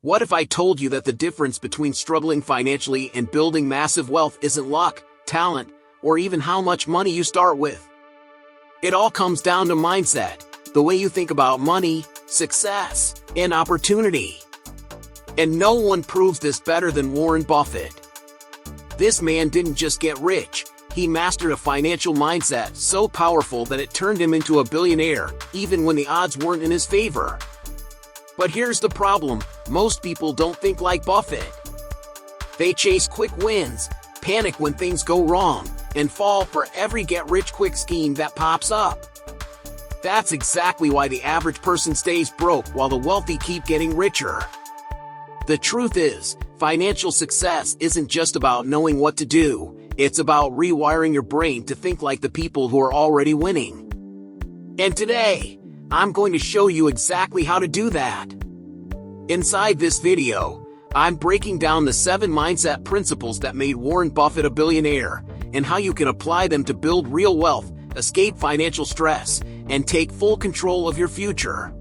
What if I told you that the difference between struggling financially and building massive wealth isn't luck, talent, or even how much money you start with? It all comes down to mindset, the way you think about money, success, and opportunity. And no one proves this better than Warren Buffett. This man didn't just get rich, he mastered a financial mindset so powerful that it turned him into a billionaire, even when the odds weren't in his favor. But here's the problem, most people don't think like Buffett. They chase quick wins, panic when things go wrong, and fall for every get-rich-quick scheme that pops up. That's exactly why the average person stays broke while the wealthy keep getting richer. The truth is, financial success isn't just about knowing what to do, it's about rewiring your brain to think like the people who are already winning. And today, I'm going to show you exactly how to do that. Inside this video, I'm breaking down the 7 mindset principles that made Warren Buffett a billionaire, and how you can apply them to build real wealth, escape financial stress, and take full control of your future.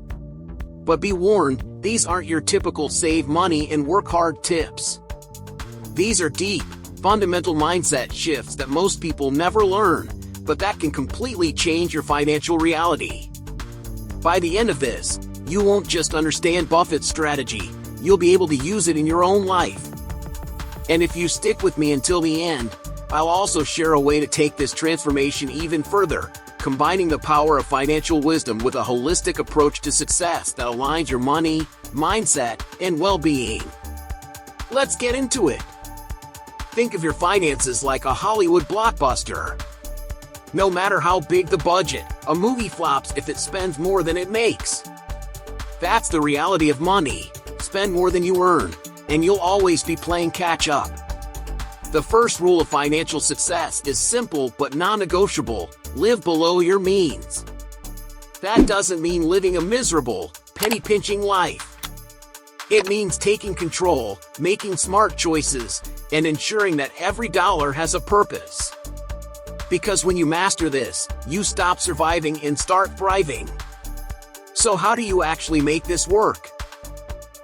But be warned, these aren't your typical save money and work hard tips. These are deep, fundamental mindset shifts that most people never learn, but that can completely change your financial reality. By the end of this, you won't just understand Buffett's strategy, you'll be able to use it in your own life. And if you stick with me until the end, I'll also share a way to take this transformation even further, combining the power of financial wisdom with a holistic approach to success that aligns your money, mindset, and well-being. Let's get into it. Think of your finances like a Hollywood blockbuster. No matter how big the budget, a movie flops if it spends more than it makes. That's the reality of money. Spend more than you earn, and you'll always be playing catch-up. The first rule of financial success is simple but non-negotiable: live below your means. That doesn't mean living a miserable, penny-pinching life. It means taking control, making smart choices, and ensuring that every dollar has a purpose. Because when you master this, you stop surviving and start thriving. So how do you actually make this work?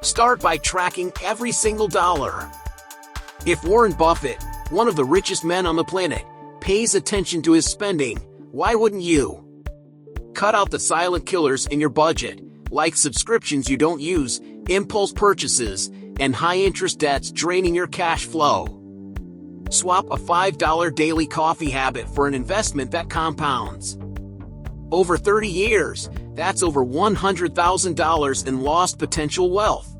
Start by tracking every single dollar. If Warren Buffett, one of the richest men on the planet, pays attention to his spending, why wouldn't you? Cut out the silent killers in your budget, like subscriptions you don't use, impulse purchases, and high-interest debts draining your cash flow. Swap a $5 daily coffee habit for an investment that compounds. Over 30 years, that's over $100,000 in lost potential wealth.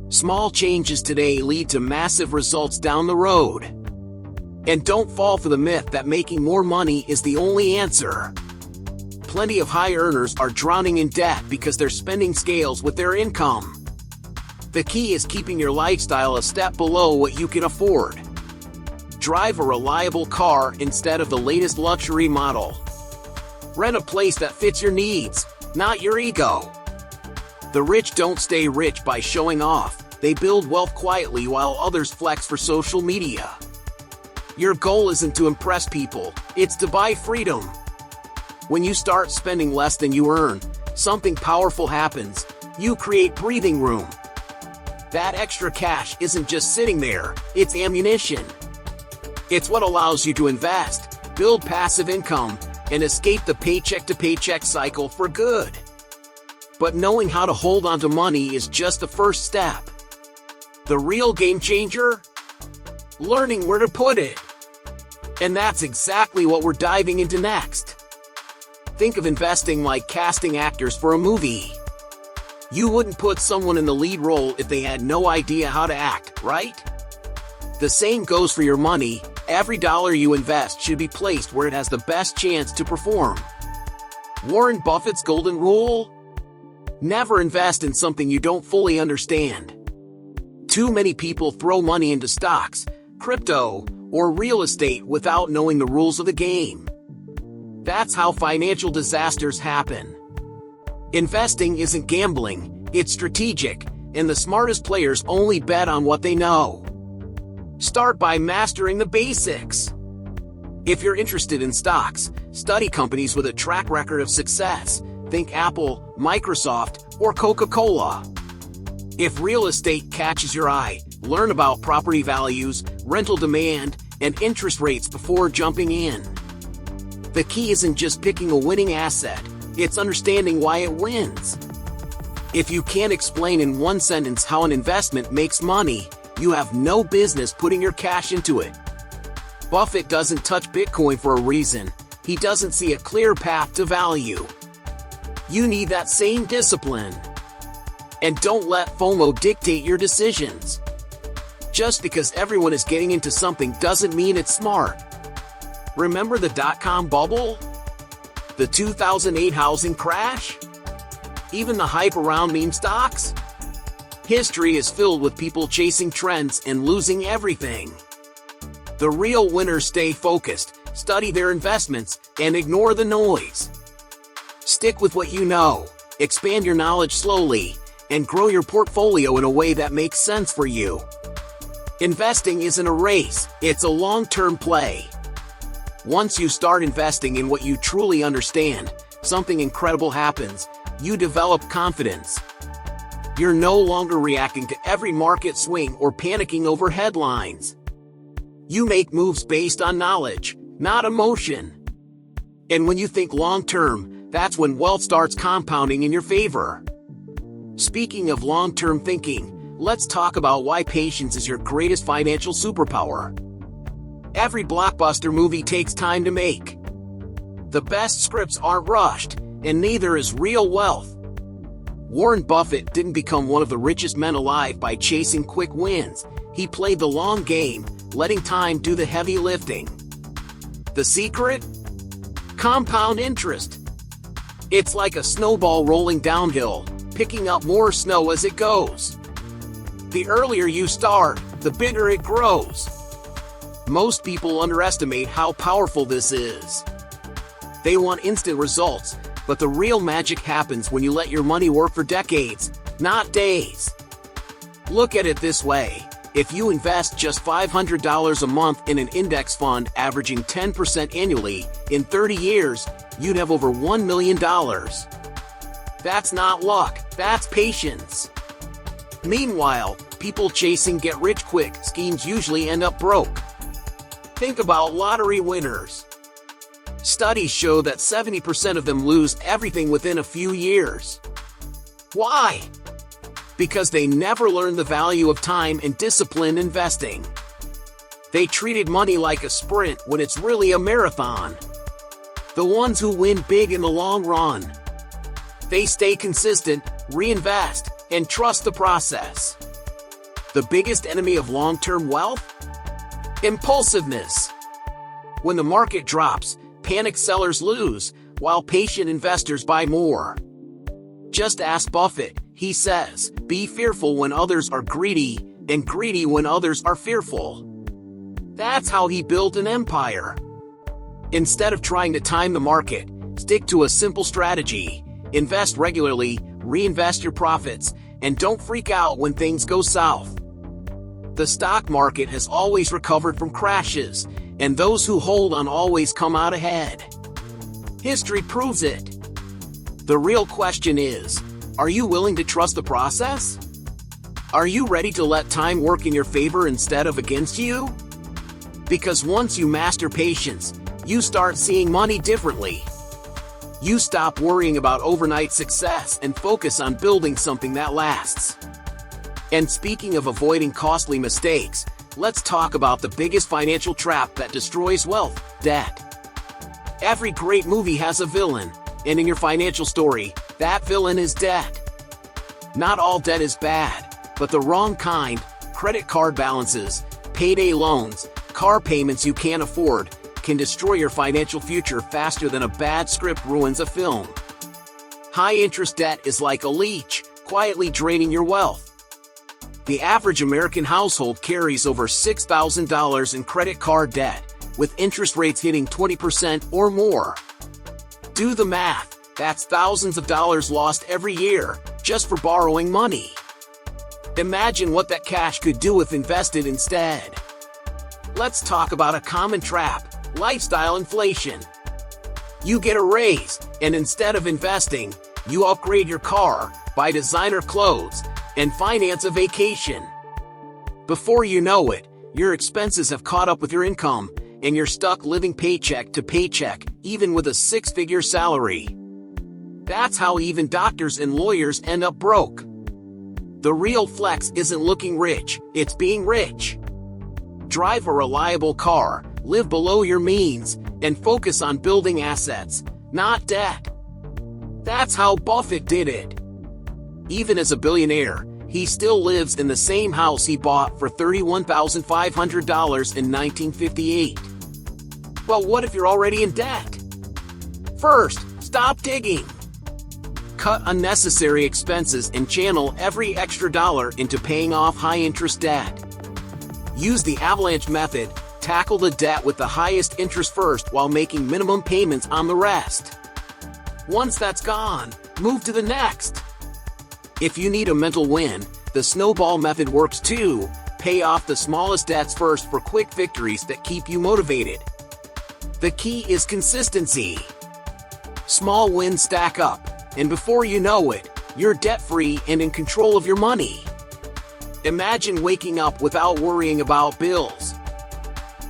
Small changes today lead to massive results down the road. And don't fall for the myth that making more money is the only answer. Plenty of high earners are drowning in debt because their spending scales with their income. The key is keeping your lifestyle a step below what you can afford. Drive a reliable car instead of the latest luxury model. Rent a place that fits your needs, not your ego. The rich don't stay rich by showing off, they build wealth quietly while others flex for social media. Your goal isn't to impress people, it's to buy freedom. When you start spending less than you earn, something powerful happens: you create breathing room. That extra cash isn't just sitting there, it's ammunition. It's what allows you to invest, build passive income, and escape the paycheck-to-paycheck cycle for good. But knowing how to hold on to money is just the first step. The real game changer? Learning where to put it. And that's exactly what we're diving into next. Think of investing like casting actors for a movie. You wouldn't put someone in the lead role if they had no idea how to act, right? The same goes for your money. Every dollar you invest should be placed where it has the best chance to perform. Warren Buffett's golden rule? Never invest in something you don't fully understand. Too many people throw money into stocks, crypto, or real estate without knowing the rules of the game. That's how financial disasters happen. Investing isn't gambling, it's strategic, and the smartest players only bet on what they know. Start by mastering the basics. If you're interested in stocks, study companies with a track record of success. Think Apple, Microsoft, or Coca-Cola. If real estate catches your eye, learn about property values, rental demand, and interest rates before jumping in. The key isn't just picking a winning asset, it's understanding why it wins. If you can't explain in one sentence how an investment makes money, you have no business putting your cash into it. Buffett doesn't touch Bitcoin for a reason. He doesn't see a clear path to value. You need that same discipline. And don't let FOMO dictate your decisions. Just because everyone is getting into something doesn't mean it's smart. Remember the dot-com bubble? The 2008 housing crash? Even the hype around meme stocks? History is filled with people chasing trends and losing everything. The real winners stay focused, study their investments, and ignore the noise. Stick with what you know, expand your knowledge slowly, and grow your portfolio in a way that makes sense for you. Investing isn't a race, it's a long-term play. Once you start investing in what you truly understand, something incredible happens. You develop confidence. You're no longer reacting to every market swing or panicking over headlines. You make moves based on knowledge, not emotion. And when you think long-term, that's when wealth starts compounding in your favor. Speaking of long-term thinking, let's talk about why patience is your greatest financial superpower. Every blockbuster movie takes time to make. The best scripts aren't rushed, and neither is real wealth. Warren Buffett didn't become one of the richest men alive by chasing quick wins. He played the long game, letting time do the heavy lifting. The secret? Compound interest. It's like a snowball rolling downhill, picking up more snow as it goes. The earlier you start, the bigger it grows. Most people underestimate how powerful this is. They want instant results, but the real magic happens when you let your money work for decades, not days. Look at it this way. If you invest just $500 a month in an index fund averaging 10% annually, in 30 years, you'd have over $1 million. That's not luck, that's patience. Meanwhile, people chasing get-rich-quick schemes usually end up broke. Think about lottery winners. Studies show that 70% of them lose everything within a few years. Why? Because they never learned the value of time and disciplined investing. They treated money like a sprint when it's really a marathon. The ones who win big in the long run. They stay consistent, reinvest, and trust the process. The biggest enemy of long-term wealth? Impulsiveness. When the market drops, panic sellers lose, while patient investors buy more. Just ask Buffett. He says, be fearful when others are greedy, and greedy when others are fearful. That's how he built an empire. Instead of trying to time the market, stick to a simple strategy. Invest regularly, reinvest your profits, and don't freak out when things go south. The stock market has always recovered from crashes, and those who hold on always come out ahead. History proves it. The real question is, are you willing to trust the process? Are you ready to let time work in your favor instead of against you? Because once you master patience, you start seeing money differently. You stop worrying about overnight success and focus on building something that lasts. And speaking of avoiding costly mistakes, let's talk about the biggest financial trap that destroys wealth: debt. Every great movie has a villain, and in your financial story, that villain is debt. Not all debt is bad, but the wrong kind, credit card balances, payday loans, car payments you can't afford, can destroy your financial future faster than a bad script ruins a film. High-interest debt is like a leech, quietly draining your wealth. The average American household carries over $6,000 in credit card debt, with interest rates hitting 20% or more. Do the math. That's thousands of dollars lost every year, just for borrowing money. Imagine what that cash could do if invested instead. Let's talk about a common trap: lifestyle inflation. You get a raise, and instead of investing, you upgrade your car, buy designer clothes, and finance a vacation. Before you know it, your expenses have caught up with your income, and you're stuck living paycheck to paycheck, even with a six-figure salary. That's how even doctors and lawyers end up broke. The real flex isn't looking rich, it's being rich. Drive a reliable car, live below your means, and focus on building assets, not debt. That's how Buffett did it. Even as a billionaire, he still lives in the same house he bought for $31,500 in 1958. Well, what if you're already in debt? First, stop digging. Cut unnecessary expenses and channel every extra dollar into paying off high-interest debt. Use the avalanche method, tackle the debt with the highest interest first while making minimum payments on the rest. Once that's gone, move to the next. If you need a mental win, the snowball method works too. Pay off the smallest debts first for quick victories that keep you motivated. The key is consistency. Small wins stack up, and before you know it, you're debt-free and in control of your money. Imagine waking up without worrying about bills.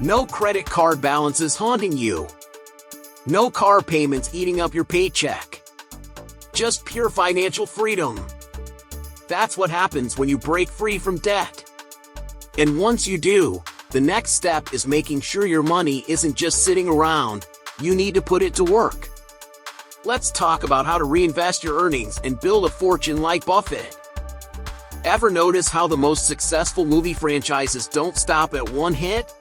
No credit card balances haunting you. No car payments eating up your paycheck. Just pure financial freedom. That's what happens when you break free from debt. And once you do, the next step is making sure your money isn't just sitting around. You need to put it to work. Let's talk about how to reinvest your earnings and build a fortune like Buffett. Ever notice how the most successful movie franchises don't stop at one hit?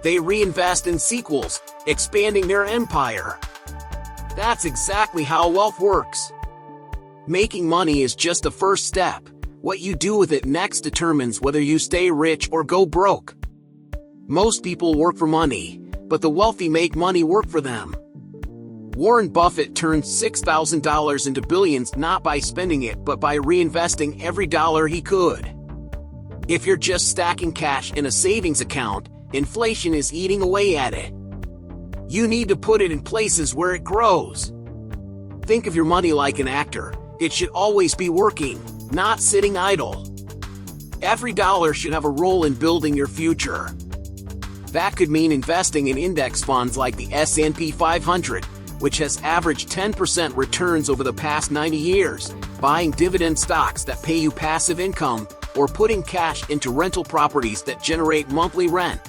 They reinvest in sequels, expanding their empire. That's exactly how wealth works. Making money is just the first step. What you do with it next determines whether you stay rich or go broke. Most people work for money, but the wealthy make money work for them. Warren Buffett turned $6,000 into billions not by spending it but by reinvesting every dollar he could. If you're just stacking cash in a savings account, inflation is eating away at it. You need to put it in places where it grows. Think of your money like an actor. It should always be working, not sitting idle. Every dollar should have a role in building your future. That could mean investing in index funds like the S&P 500, which has averaged 10% returns over the past 90 years, buying dividend stocks that pay you passive income, or putting cash into rental properties that generate monthly rent.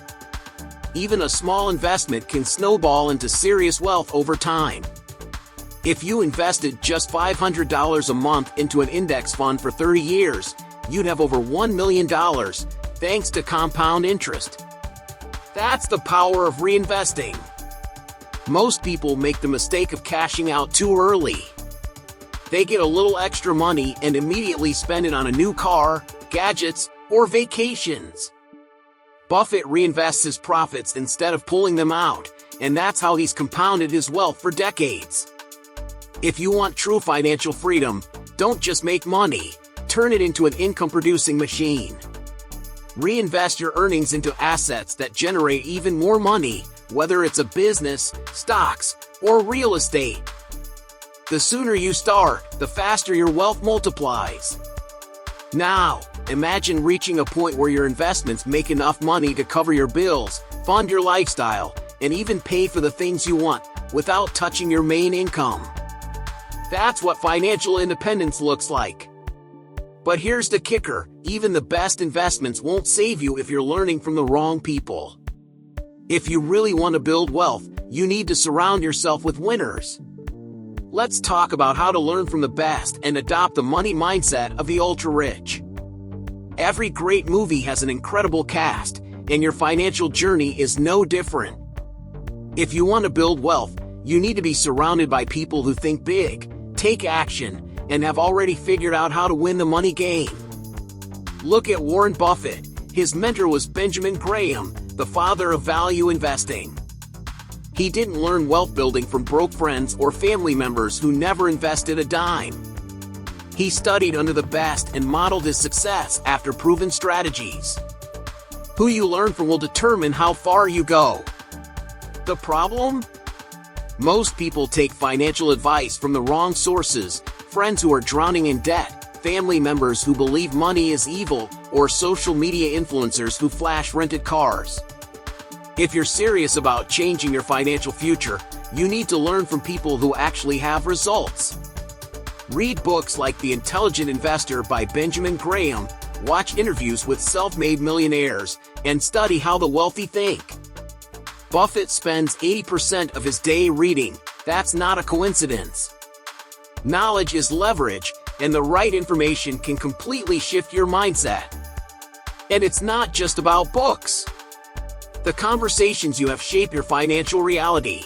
Even a small investment can snowball into serious wealth over time. If you invested just $500 a month into an index fund for 30 years, you'd have over $1 million, thanks to compound interest. That's the power of reinvesting. Most people make the mistake of cashing out too early. They get a little extra money and immediately spend it on a new car, gadgets, or vacations. Buffett reinvests his profits instead of pulling them out, and that's how he's compounded his wealth for decades. If you want true financial freedom, don't just make money, turn it into an income-producing machine. Reinvest your earnings into assets that generate even more money, whether it's a business, stocks, or real estate. The sooner you start, the faster your wealth multiplies. Now, imagine reaching a point where your investments make enough money to cover your bills, fund your lifestyle, and even pay for the things you want, without touching your main income. That's what financial independence looks like. But here's the kicker, even the best investments won't save you if you're learning from the wrong people. If you really want to build wealth, you need to surround yourself with winners. Let's talk about how to learn from the best and adopt the money mindset of the ultra-rich. Every great movie has an incredible cast, and your financial journey is no different. If you want to build wealth, you need to be surrounded by people who think big, take action, and have already figured out how to win the money game. Look at Warren Buffett. His mentor was Benjamin Graham, the father of value investing. He didn't learn wealth building from broke friends or family members who never invested a dime. He studied under the best and modeled his success after proven strategies. Who you learn from will determine how far you go. The problem? Most people take financial advice from the wrong sources, friends who are drowning in debt, family members who believe money is evil, or social media influencers who flash rented cars. If you're serious about changing your financial future, you need to learn from people who actually have results. Read books like The Intelligent Investor by Benjamin Graham, watch interviews with self-made millionaires, and study how the wealthy think. Buffett spends 80% of his day reading. That's not a coincidence. Knowledge is leverage, and the right information can completely shift your mindset. And it's not just about books. The conversations you have shape your financial reality.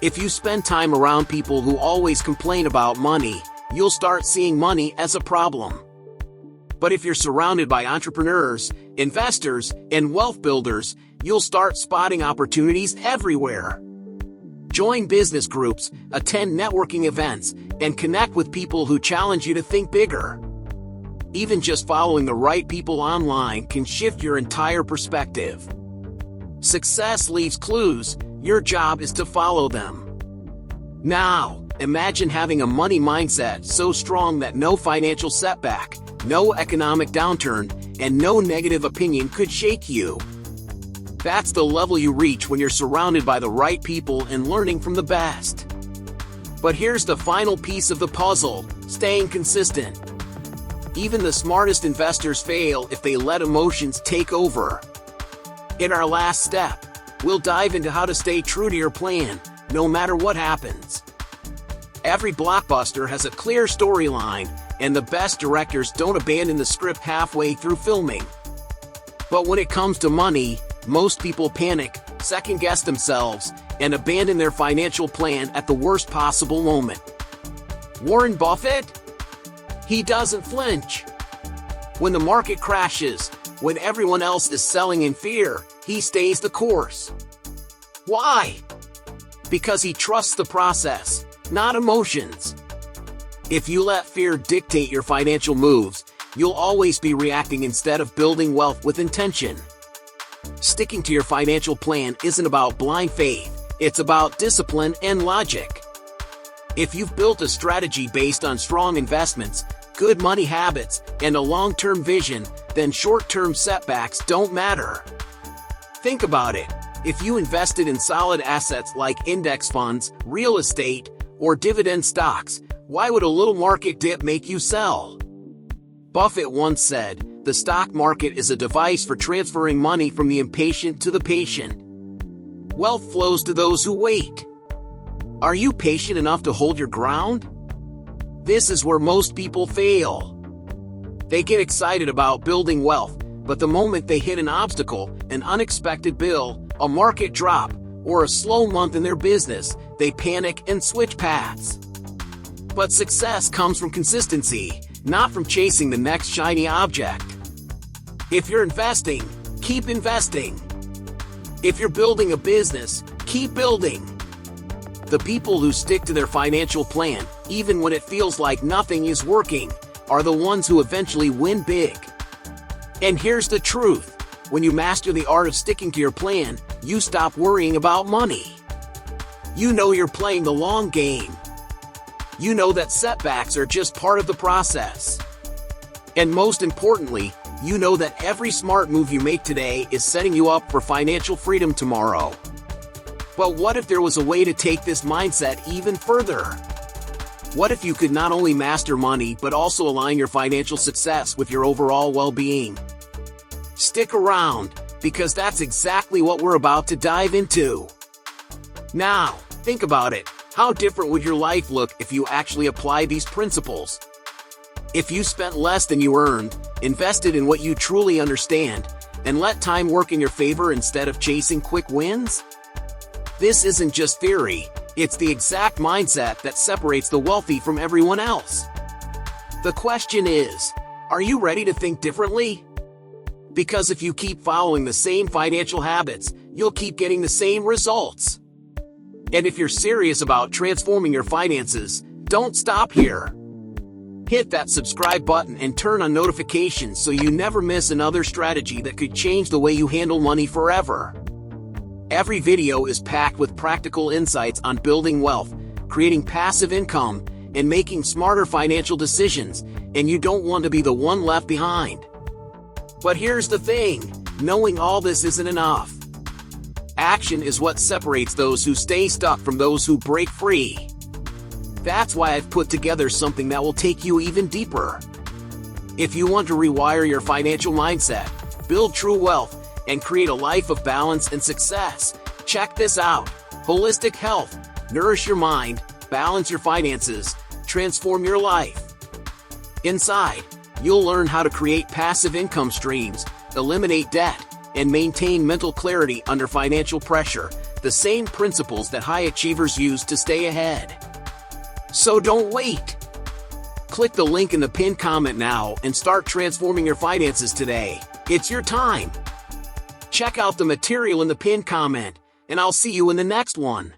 If you spend time around people who always complain about money, you'll start seeing money as a problem. But if you're surrounded by entrepreneurs, investors, and wealth builders, you'll start spotting opportunities everywhere. Join business groups, attend networking events, and connect with people who challenge you to think bigger. Even just following the right people online can shift your entire perspective. Success leaves clues, your job is to follow them. Now, imagine having a money mindset so strong that no financial setback, no economic downturn, and no negative opinion could shake you. That's the level you reach when you're surrounded by the right people and learning from the best. But here's the final piece of the puzzle: staying consistent. Even the smartest investors fail if they let emotions take over. In our last step, we'll dive into how to stay true to your plan, no matter what happens. Every blockbuster has a clear storyline, and the best directors don't abandon the script halfway through filming. But when it comes to money, most people panic, second-guess themselves, and abandon their financial plan at the worst possible moment. Warren Buffett? He doesn't flinch. When the market crashes, when everyone else is selling in fear, he stays the course. Why? Because he trusts the process, not emotions. If you let fear dictate your financial moves, you'll always be reacting instead of building wealth with intention. Sticking to your financial plan isn't about blind faith, it's about discipline and logic. If you've built a strategy based on strong investments, good money habits, and a long-term vision, then short-term setbacks don't matter. Think about it. If you invested in solid assets like index funds, real estate, or dividend stocks, why would a little market dip make you sell? Buffett once said, "The stock market is a device for transferring money from the impatient to the patient." Wealth flows to those who wait. Are you patient enough to hold your ground? This is where most people fail. They get excited about building wealth, but the moment they hit an obstacle, an unexpected bill, a market drop, or a slow month in their business, they panic and switch paths. But success comes from consistency, not from chasing the next shiny object. If you're investing, keep investing. If you're building a business, keep building. The people who stick to their financial plan, even when it feels like nothing is working, are the ones who eventually win big. And here's the truth. When you master the art of sticking to your plan, you stop worrying about money. You know you're playing the long game. You know that setbacks are just part of the process. And most importantly, you know that every smart move you make today is setting you up for financial freedom tomorrow. But what if there was a way to take this mindset even further? What if you could not only master money but also align your financial success with your overall well-being? Stick around, because that's exactly what we're about to dive into. Now, think about it. How different would your life look if you actually apply these principles? If you spent less than you earned, invested in what you truly understand, and let time work in your favor instead of chasing quick wins? This isn't just theory, it's the exact mindset that separates the wealthy from everyone else. The question is, are you ready to think differently? Because if you keep following the same financial habits, you'll keep getting the same results. And if you're serious about transforming your finances, don't stop here. Hit that subscribe button and turn on notifications so you never miss another strategy that could change the way you handle money forever. Every video is packed with practical insights on building wealth, creating passive income, and making smarter financial decisions, and you don't want to be the one left behind. But here's the thing, knowing all this isn't enough. Action is what separates those who stay stuck from those who break free. That's why I've put together something that will take you even deeper. If you want to rewire your financial mindset, build true wealth, and create a life of balance and success, check this out. Holistic health. Nourish your mind, balance your finances, transform your life. Inside, you'll learn how to create passive income streams, eliminate debt, and maintain mental clarity under financial pressure, the same principles that high achievers use to stay ahead. So don't wait. Click the link in the pinned comment now and start transforming your finances today. It's your time. Check out the material in the pinned comment, and I'll see you in the next one.